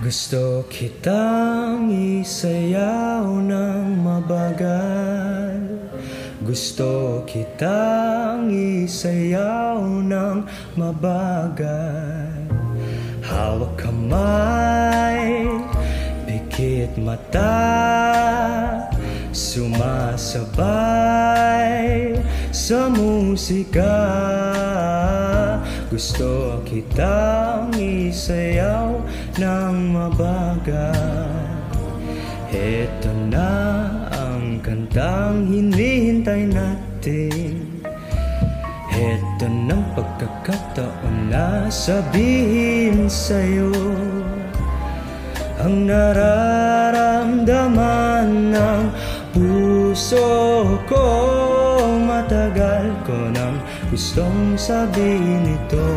Gusto kitang isayaw ng mabagal. Gusto kitang isayaw ng mabagal. Hawak kamay, pikit mata, sumasabay sa musika. Gusto kitang isayaw ng mabagal. Heto na ang kantang hinihintay natin. Heto ng pagkakataon na sabihin sa'yo ang nararamdaman ng puso ko. Matagal ko nang gustong sabihin ito.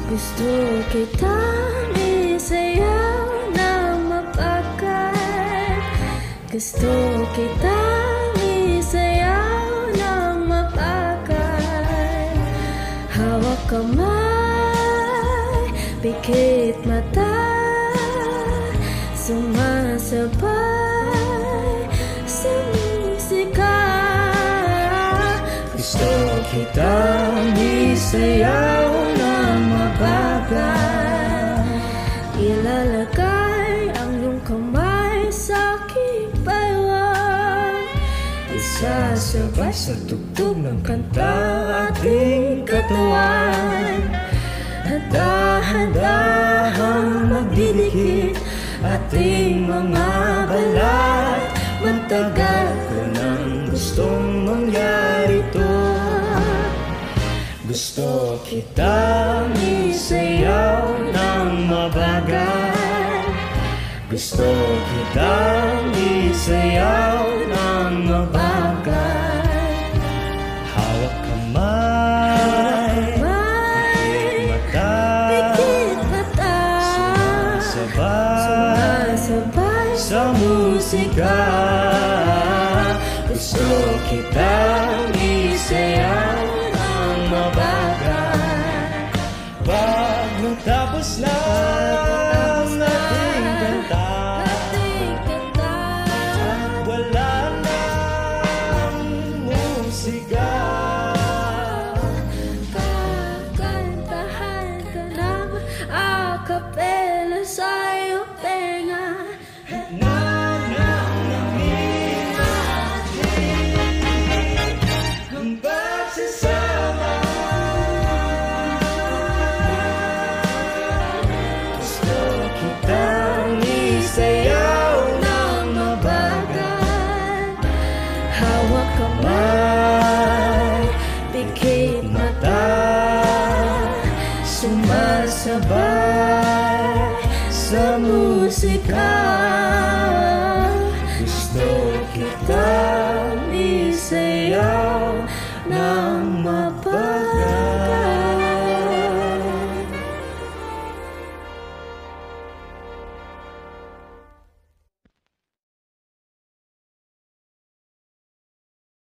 Gusto kitang isayaw ng mabagal. Gusto kitang isayaw ng mabagal. Hawak kamay, pikit mata, sumasabay sa musika. Gusto kitang isayaw ng mabagal. Ilalagay ang iyong kamay sa aking baywang. Isasabay sa tugtog ng kanta ating katawan. Handa-handahang magdidikit ating mga balat. Matagal ko nang gustong mangyari to. Gusto kitang isayaw ng mabagal. Gusto kitang isayaw ng mabagal. Hawak kamay, pikit mata, sumasabay sa musika. Gusto kitang isayaw ng mabagal. Pag natapos na ang ating kanta, at wala nang musika, kakantahan ka ng a-capella sa iyong tenga. Hawak kamay, pikit mata, sumasabay sa musika. Gusto kitang isayaw ng mabagal.